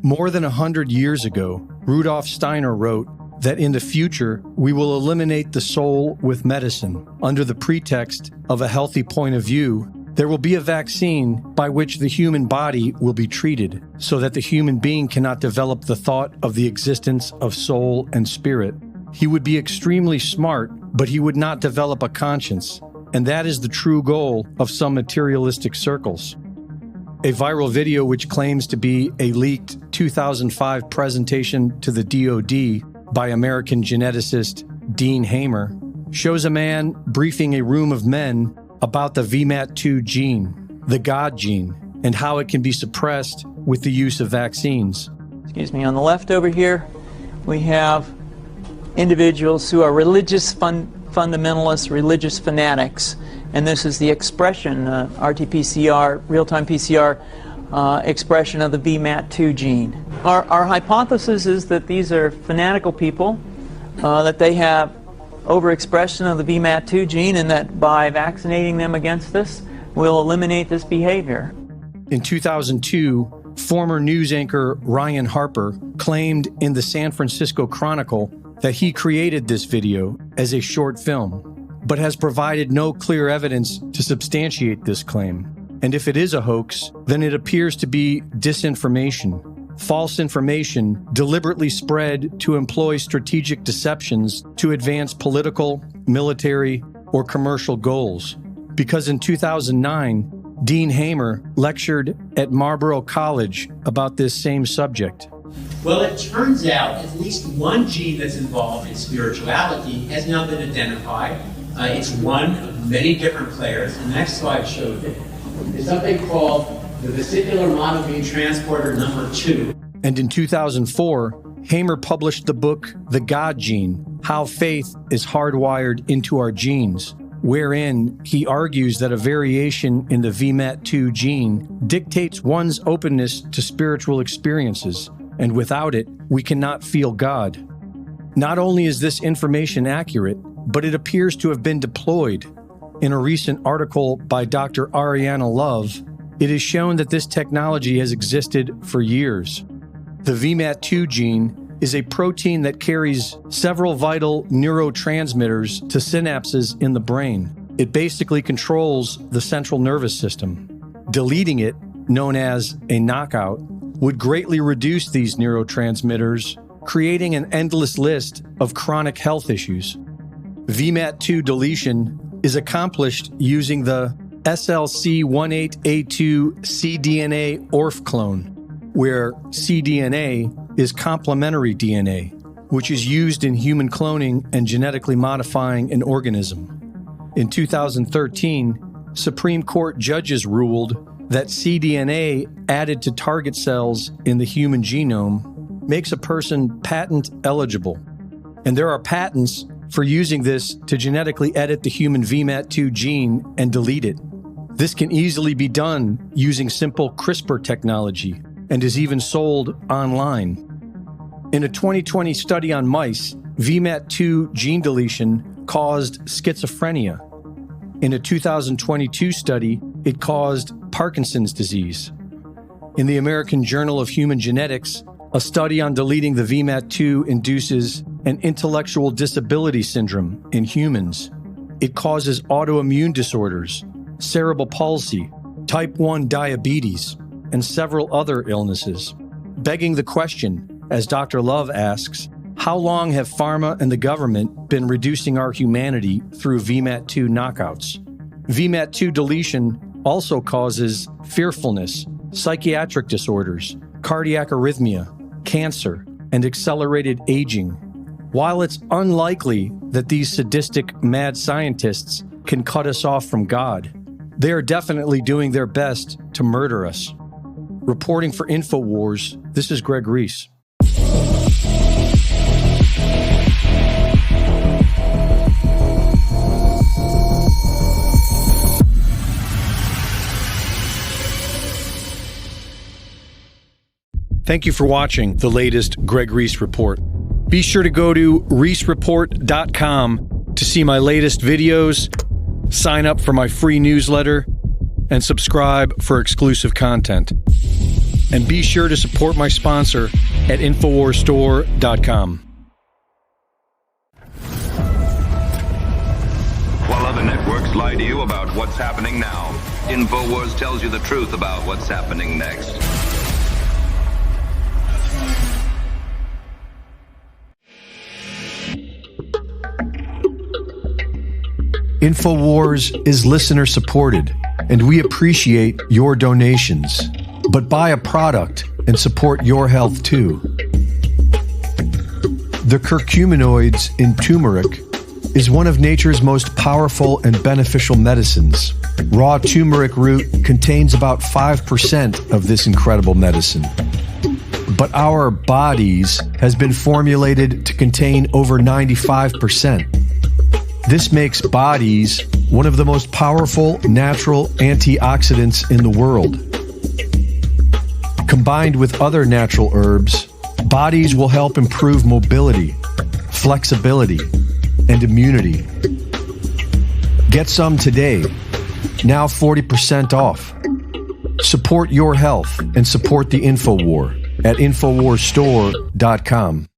More than 100 years ago, Rudolf Steiner wrote that in the future, we will eliminate the soul with medicine. Under the pretext of a healthy point of view, there will be a vaccine by which the human body will be treated so that the human being cannot develop the thought of the existence of soul and spirit. He would be extremely smart, but he would not develop a conscience, and that is the true goal of some materialistic circles. A viral video which claims to be a leaked 2005 presentation to the DoD by American geneticist Dean Hamer shows a man briefing a room of men about the VMAT2 gene, the God gene, and how it can be suppressed with the use of vaccines. Excuse me, on the left over here, we have individuals who are religious fundamentalists, religious fanatics, and this is the expression, RT-PCR, real-time PCR expression of the VMAT2 gene. Our hypothesis is that these are fanatical people, that they have overexpression of the VMAT2 gene, and that by vaccinating them against this, we'll eliminate this behavior. In 2002, former news anchor Ryan Harper claimed in the San Francisco Chronicle that he created this video as a short film, but has provided no clear evidence to substantiate this claim. And if it is a hoax, then it appears to be disinformation. False information deliberately spread to employ strategic deceptions to advance political, military, or commercial goals. Because in 2009, Dean Hamer lectured at Marlborough College about this same subject. Well, it turns out at least one gene that's involved in spirituality has now been identified. It's one of many different players. The next slide shows it. It's something called the vesicular monoamine transporter number 2. And in 2004, Hamer published the book, The God Gene, How Faith is Hardwired into Our Genes, wherein he argues that a variation in the VMAT2 gene dictates one's openness to spiritual experiences, and without it, we cannot feel God. Not only is this information accurate, but it appears to have been deployed. In a recent article by Dr. Ariana Love, it is shown that this technology has existed for years. The VMAT2 gene is a protein that carries several vital neurotransmitters to synapses in the brain. It basically controls the central nervous system. Deleting it, known as a knockout, would greatly reduce these neurotransmitters, creating an endless list of chronic health issues. VMAT2 deletion is accomplished using the SLC18A2 cDNA ORF clone, where cDNA is complementary DNA, which is used in human cloning and genetically modifying an organism. In 2013, Supreme Court judges ruled that cDNA added to target cells in the human genome makes a person patent eligible. And there are patents for using this to genetically edit the human VMAT2 gene and delete it. This can easily be done using simple CRISPR technology and is even sold online. In a 2020 study on mice, VMAT2 gene deletion caused schizophrenia. In a 2022 study, it caused Parkinson's disease. In the American Journal of Human Genetics, a study on deleting the VMAT2 induces an intellectual disability syndrome in humans. It causes autoimmune disorders, cerebral palsy, type 1 diabetes, and several other illnesses. Begging the question, as Dr. Love asks, how long have pharma and the government been reducing our humanity through VMAT2 knockouts? VMAT2 deletion also causes fearfulness, psychiatric disorders, cardiac arrhythmia, cancer, and accelerated aging. While it's unlikely that these sadistic mad scientists can cut us off from God, they are definitely doing their best to murder us. Reporting for InfoWars, this is Greg Reese. Thank you for watching the latest Greg Reese Report. Be sure to go to reesereport.com to see my latest videos, sign up for my free newsletter, and subscribe for exclusive content. And be sure to support my sponsor at InfoWarsStore.com. While other networks lie to you about what's happening now, InfoWars tells you the truth about what's happening next. InfoWars is listener supported, and we appreciate your donations. But buy a product and support your health too. The curcuminoids in turmeric is one of nature's most powerful and beneficial medicines. Raw turmeric root contains about 5% of this incredible medicine. But our bodies has been formulated to contain over 95%. This makes bodies one of the most powerful natural antioxidants in the world. Combined with other natural herbs, bodies will help improve mobility, flexibility, and immunity. Get some today, now 40% off. Support your health and support the InfoWar at InfoWarsStore.com.